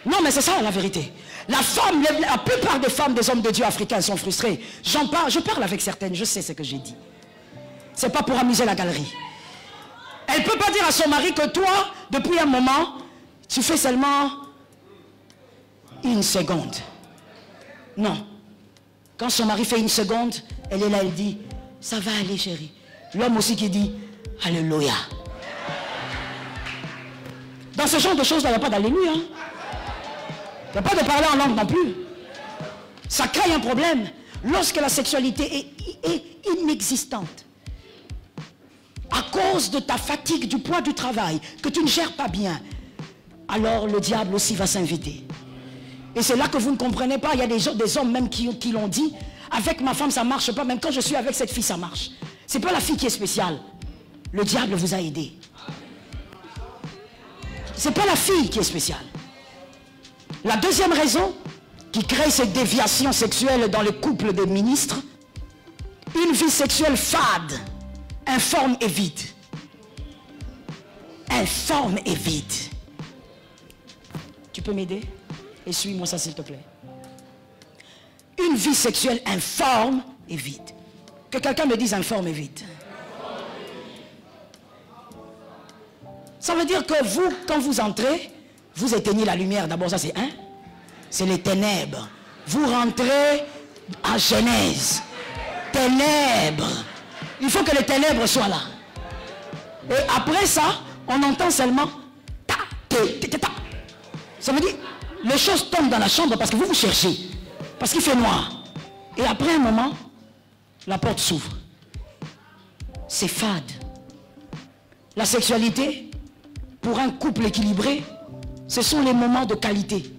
Non, mais c'est ça la vérité. La plupart des femmes, des hommes de Dieu africains sont frustrés. J'en parle, je parle avec certaines, je sais ce que j'ai dit. C'est pas pour amuser la galerie. Elle ne peut pas dire à son mari que toi, depuis un moment, tu fais seulement 1 seconde. Non. Quand son mari fait 1 seconde, elle est là, elle dit, ça va aller chérie. L'homme aussi qui dit, alléluia. Dans ce genre de choses-là, il n'y a pas d'alléluia. Il n'y a pas de parler en langue non plus. Ça crée un problème. Lorsque la sexualité est inexistante, à cause de ta fatigue, du poids du travail, que tu ne gères pas bien, alors le diable aussi va s'inviter. Et c'est là que vous ne comprenez pas. Il y a des hommes même qui l'ont dit. Avec ma femme, ça ne marche pas. Même quand je suis avec cette fille, ça marche. Ce n'est pas la fille qui est spéciale. Le diable vous a aidé. Ce n'est pas la fille qui est spéciale. La deuxième raison qui crée cette déviation sexuelle dans les couples des ministres, une vie sexuelle fade, informe et vide. Informe et vide. Tu peux m'aider? Et suis-moi ça s'il te plaît. Une vie sexuelle informe et vide. Que quelqu'un me dise informe et vide. Ça veut dire que vous, quand vous entrez, vous éteignez la lumière. D'abord, ça c'est un. C'est les ténèbres. Vous rentrez en Genèse. Ténèbres. Il faut que les ténèbres soient là. Et après ça, on entend seulement ta, ta, ta, ta. Ça veut dire, les choses tombent dans la chambre parce que vous vous cherchez. Parce qu'il fait noir. Et après un moment, la porte s'ouvre. C'est fade. La sexualité, pour un couple équilibré, ce sont les moments de qualité.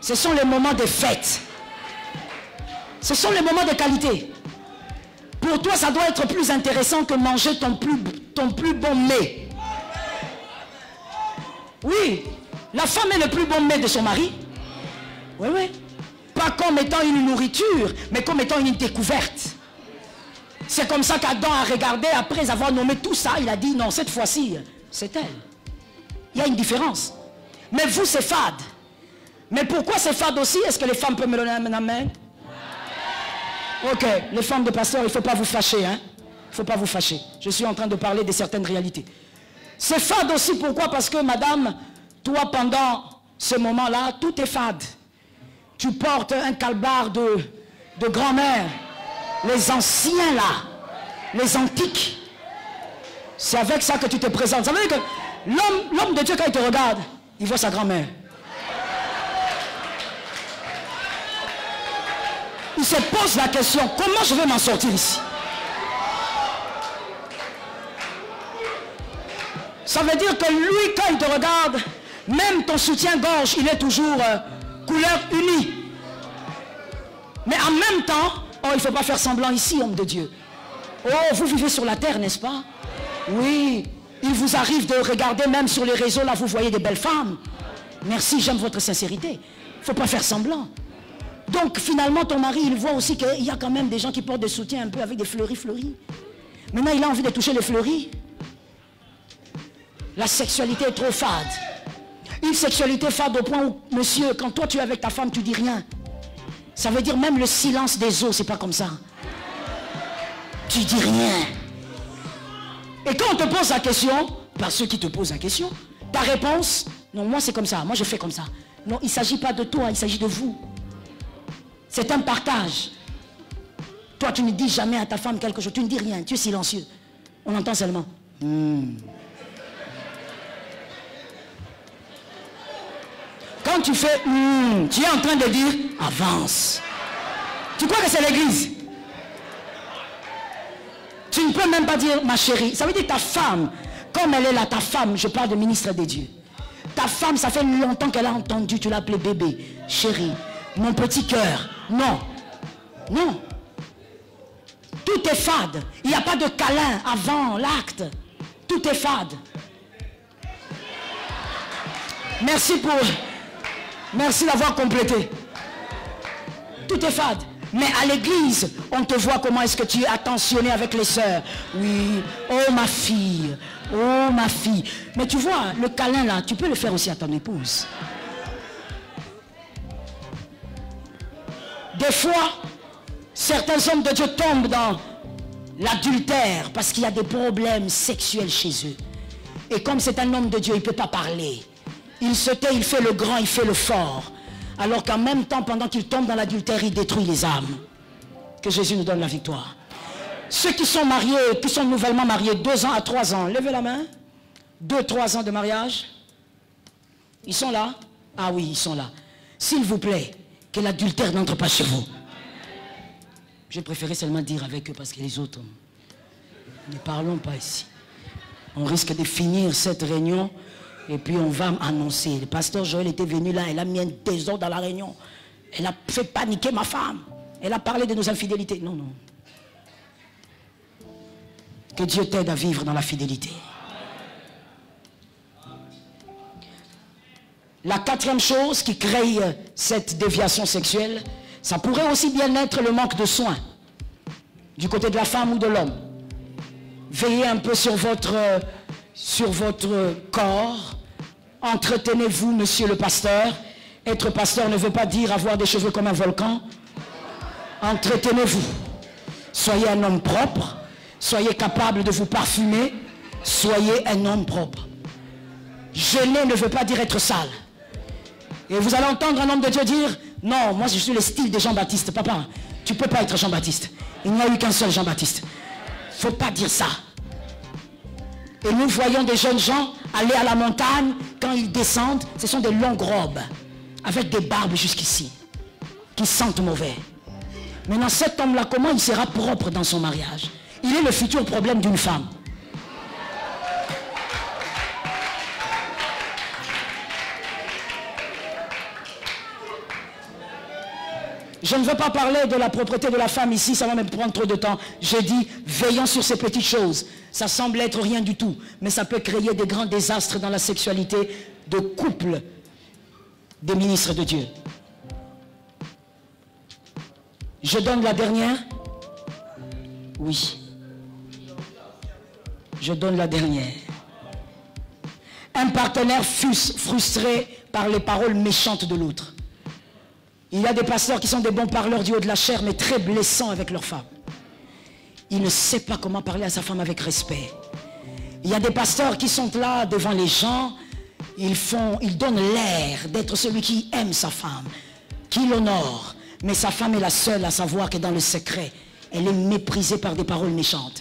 Ce sont les moments de fête. Ce sont les moments de qualité. Pour toi, ça doit être plus intéressant que manger ton plus bon mets. Oui, la femme est le plus bon mets de son mari. Oui, oui. Pas comme étant une nourriture, mais comme étant une découverte. C'est comme ça qu'Adam a regardé, après avoir nommé tout ça, il a dit non, cette fois-ci, c'est elle. Il y a une différence. Mais vous, c'est fade. Mais pourquoi c'est fade aussi? Est-ce que les femmes peuvent me donner un amen? Ok, les femmes de pasteur, il ne faut pas vous fâcher. Hein? Il ne faut pas vous fâcher. Je suis en train de parler de certaines réalités. C'est fade aussi, pourquoi? Parce que madame, toi pendant ce moment-là, tout est fade. Tu portes un calbar de grand-mère. Les anciens là, les antiques. C'est avec ça que tu te présentes. Ça veut dire que l'homme de Dieu, quand il te regarde, il voit sa grand-mère. Il se pose la question, comment je vais m'en sortir ici? Ça veut dire que lui, quand il te regarde, même ton soutien-gorge, il est toujours couleur unie. Mais en même temps, oh, il ne faut pas faire semblant ici, homme de Dieu. Oh, vous vivez sur la terre, n'est-ce pas? Oui, il vous arrive de regarder même sur les réseaux, là, vous voyez des belles femmes. Merci, j'aime votre sincérité. Il ne faut pas faire semblant. Donc, finalement, ton mari, il voit aussi qu'il y a quand même des gens qui portent des soutiens un peu avec des fleuris. Maintenant, il a envie de toucher les fleuris. La sexualité est trop fade. Une sexualité fade au point où, monsieur, quand toi tu es avec ta femme, tu dis rien. Ça veut dire même le silence des os, c'est pas comme ça. Tu dis rien. Et quand on te pose la question, par ceux qui te posent la question, ta réponse, non, moi c'est comme ça, moi je fais comme ça. Non, il ne s'agit pas de toi, il s'agit de vous. C'est un partage. Toi, tu ne dis jamais à ta femme quelque chose, tu ne dis rien, tu es silencieux. On entend seulement. Quand tu fais tu es en train de dire avance. Tu crois que c'est l'église? Tu ne peux même pas dire ma chérie. Ça veut dire ta femme, comme elle est là, ta femme, je parle de ministre des dieux. Ta femme, ça fait longtemps qu'elle a entendu, tu l'appelais bébé, chérie, mon petit cœur. Non, non. Tout est fade. Il n'y a pas de câlin avant l'acte. Tout est fade. Merci d'avoir complété. Tout est fade. Mais à l'église, on te voit comment est-ce que tu es attentionné avec les sœurs. Oui, oh ma fille, oh ma fille. Mais tu vois, le câlin là, tu peux le faire aussi à ton épouse. Des fois, certains hommes de Dieu tombent dans l'adultère parce qu'il y a des problèmes sexuels chez eux. Et comme c'est un homme de Dieu, il ne peut pas parler. Il se tait, il fait le grand, il fait le fort. Alors qu'en même temps, pendant qu'il tombe dans l'adultère, il détruit les âmes. Que Jésus nous donne la victoire. Ceux qui sont mariés, qui sont nouvellement mariés, 2 ans à 3 ans, levez la main. 2-3 ans de mariage. Ils sont là? Ah oui, ils sont là. S'il vous plaît, que l'adultère n'entre pas chez vous. J'ai préféré seulement dire avec eux parce que les autres, ne parlons pas ici. On risque de finir cette réunion et puis on va annoncer. Le pasteur Joël était venu là, elle a mis un désordre dans la réunion. Elle a fait paniquer ma femme. Elle a parlé de nos infidélités. Non, non. Que Dieu t'aide à vivre dans la fidélité. La 4e chose qui crée cette déviation sexuelle, ça pourrait aussi bien être le manque de soins du côté de la femme ou de l'homme. Veillez un peu sur votre corps. Entretenez-vous, monsieur le pasteur. Être pasteur ne veut pas dire avoir des cheveux comme un volcan. Entretenez-vous. Soyez un homme propre. Soyez capable de vous parfumer. Soyez un homme propre. Jeûner ne veut pas dire être sale. Et vous allez entendre un homme de Dieu dire, non, moi je suis le style de Jean-Baptiste. Papa, tu ne peux pas être Jean-Baptiste. Il n'y a eu qu'un seul Jean-Baptiste. Il ne faut pas dire ça. Et nous voyons des jeunes gens aller à la montagne. Quand ils descendent, ce sont des longues robes avec des barbes jusqu'ici qui sentent mauvais. Maintenant, cet homme-là, comment il sera propre dans son mariage? Il est le futur problème d'une femme. Je ne veux pas parler de la propreté de la femme ici, ça va me prendre trop de temps. J'ai dit, veillons sur ces petites choses. Ça semble être rien du tout, mais ça peut créer des grands désastres dans la sexualité de couple des ministres de Dieu. Je donne la dernière? Oui. Je donne la dernière. Un partenaire frustré par les paroles méchantes de l'autre. Il y a des pasteurs qui sont des bons parleurs du haut de la chair, mais très blessants avec leur femme. Il ne sait pas comment parler à sa femme avec respect. Il y a des pasteurs qui sont là devant les gens, ils donnent l'air d'être celui qui aime sa femme, qui l'honore. Mais sa femme est la seule à savoir que dans le secret, elle est méprisée par des paroles méchantes.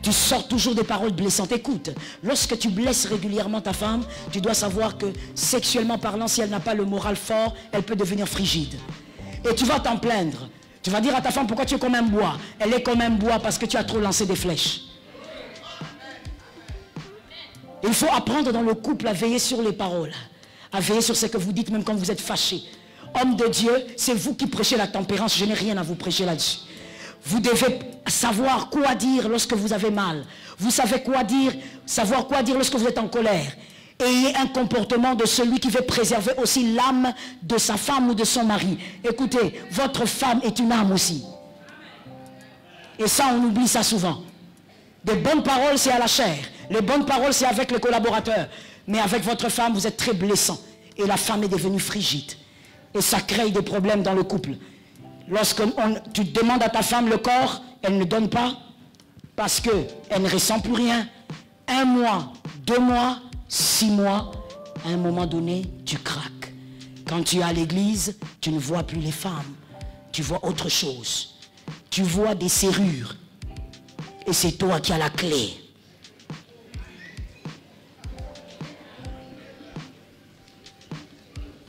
Tu sors toujours des paroles blessantes. Écoute, lorsque tu blesses régulièrement ta femme, tu dois savoir que sexuellement parlant, si elle n'a pas le moral fort, elle peut devenir frigide. Et tu vas t'en plaindre. Tu vas dire à ta femme, pourquoi tu es comme un bois? Elle est comme un bois parce que tu as trop lancé des flèches. Il faut apprendre dans le couple à veiller sur les paroles, à veiller sur ce que vous dites même quand vous êtes fâché. Homme de Dieu, c'est vous qui prêchez la tempérance, je n'ai rien à vous prêcher là-dessus. Vous devez savoir quoi dire lorsque vous avez mal. Vous savez quoi dire, savoir quoi dire lorsque vous êtes en colère. Ayez un comportement de celui qui veut préserver aussi l'âme de sa femme ou de son mari. Écoutez, votre femme est une âme aussi. Et ça, on oublie ça souvent. Des bonnes paroles, c'est à la chair. Les bonnes paroles, c'est avec le collaborateur. Mais avec votre femme, vous êtes très blessant. Et la femme est devenue frigide. Et ça crée des problèmes dans le couple. Lorsque tu demandes à ta femme le corps, elle ne donne pas parce qu'elle ne ressent plus rien. 1 mois, 2 mois, 6 mois, à un moment donné, tu craques. Quand tu es à l'église, tu ne vois plus les femmes. Tu vois autre chose. Tu vois des serrures. Et c'est toi qui as la clé.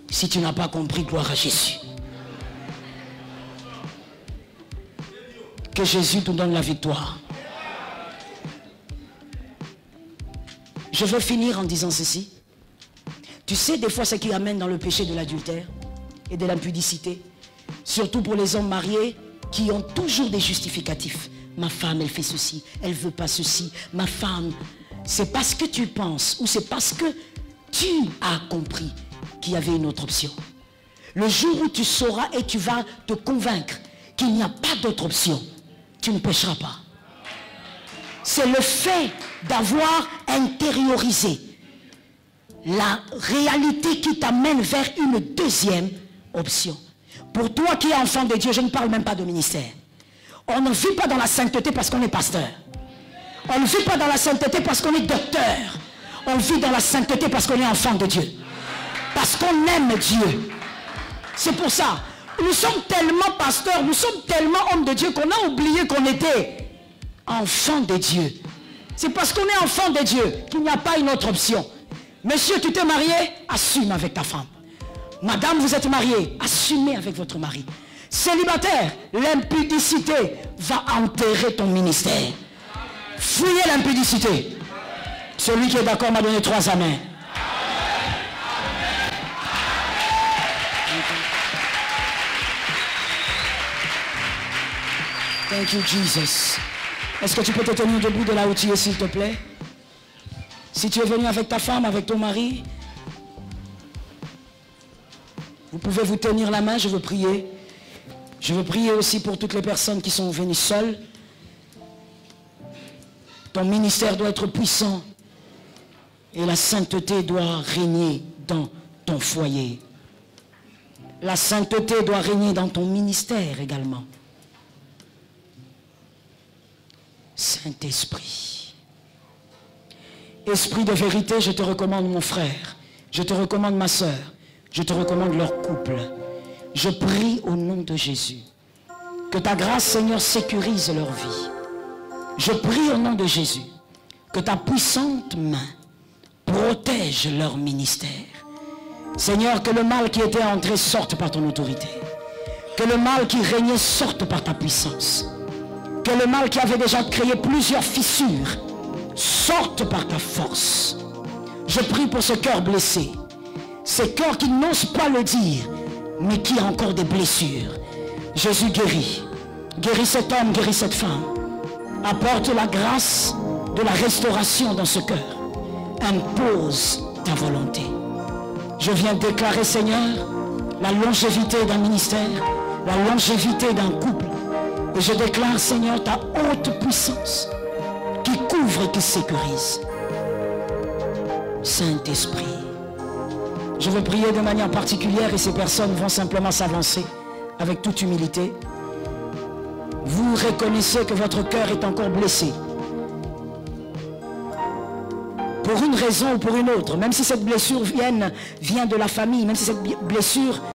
Si tu n'as pas compris, gloire à Jésus. Que Jésus nous donne la victoire. Je veux finir en disant ceci. Tu sais des fois ce qui amène dans le péché de l'adultère et de l'impudicité, surtout pour les hommes mariés qui ont toujours des justificatifs. Ma femme, elle fait ceci, elle ne veut pas ceci. Ma femme, c'est parce que tu penses ou c'est parce que tu as compris qu'il y avait une autre option. Le jour où tu sauras et tu vas te convaincre qu'il n'y a pas d'autre option, tu ne pécheras pas. C'est le fait d'avoir intériorisé la réalité qui t'amène vers une deuxième option. Pour toi qui es enfant de Dieu, je ne parle même pas de ministère. On ne vit pas dans la sainteté parce qu'on est pasteur. On ne vit pas dans la sainteté parce qu'on est docteur. On vit dans la sainteté parce qu'on est enfant de Dieu. Parce qu'on aime Dieu. C'est pour ça. Nous sommes tellement pasteurs, nous sommes tellement hommes de Dieu qu'on a oublié qu'on était enfants de Dieu. C'est parce qu'on est enfant de Dieu qu'il n'y a pas une autre option. Monsieur, tu t'es marié, assume avec ta femme. Madame, vous êtes mariée, assumez avec votre mari. Célibataire, l'impudicité va enterrer ton ministère. Fouillez l'impudicité. Celui qui est d'accord m'a donné 3 amens. Thank you, Jesus. Est-ce que tu peux te tenir debout de là où tu es, s'il te plaît? Si tu es venu avec ta femme, avec ton mari, vous pouvez vous tenir la main, je veux prier. Je veux prier aussi pour toutes les personnes qui sont venues seules. Ton ministère doit être puissant et la sainteté doit régner dans ton foyer. La sainteté doit régner dans ton ministère également. Saint-Esprit. Esprit de vérité, je te recommande mon frère, je te recommande ma soeur, je te recommande leur couple. Je prie au nom de Jésus que ta grâce, Seigneur, sécurise leur vie. Je prie au nom de Jésus que ta puissante main protège leur ministère. Seigneur, que le mal qui était entré sorte par ton autorité. Que le mal qui régnait sorte par ta puissance. Que le mal qui avait déjà créé plusieurs fissures sorte par ta force. Je prie pour ce cœur blessé. Ces cœurs qui n'osent pas le dire, mais qui ont encore des blessures. Jésus guérit. Guéris cet homme, guéris cette femme. Apporte la grâce de la restauration dans ce cœur. Impose ta volonté. Je viens déclarer, Seigneur, la longévité d'un ministère, la longévité d'un couple. Et je déclare, Seigneur, ta haute puissance qui couvre et qui sécurise. Saint-Esprit, je veux prier de manière particulière et ces personnes vont simplement s'avancer avec toute humilité. Vous reconnaissez que votre cœur est encore blessé. Pour une raison ou pour une autre, même si cette blessure vient de la famille, même si cette blessure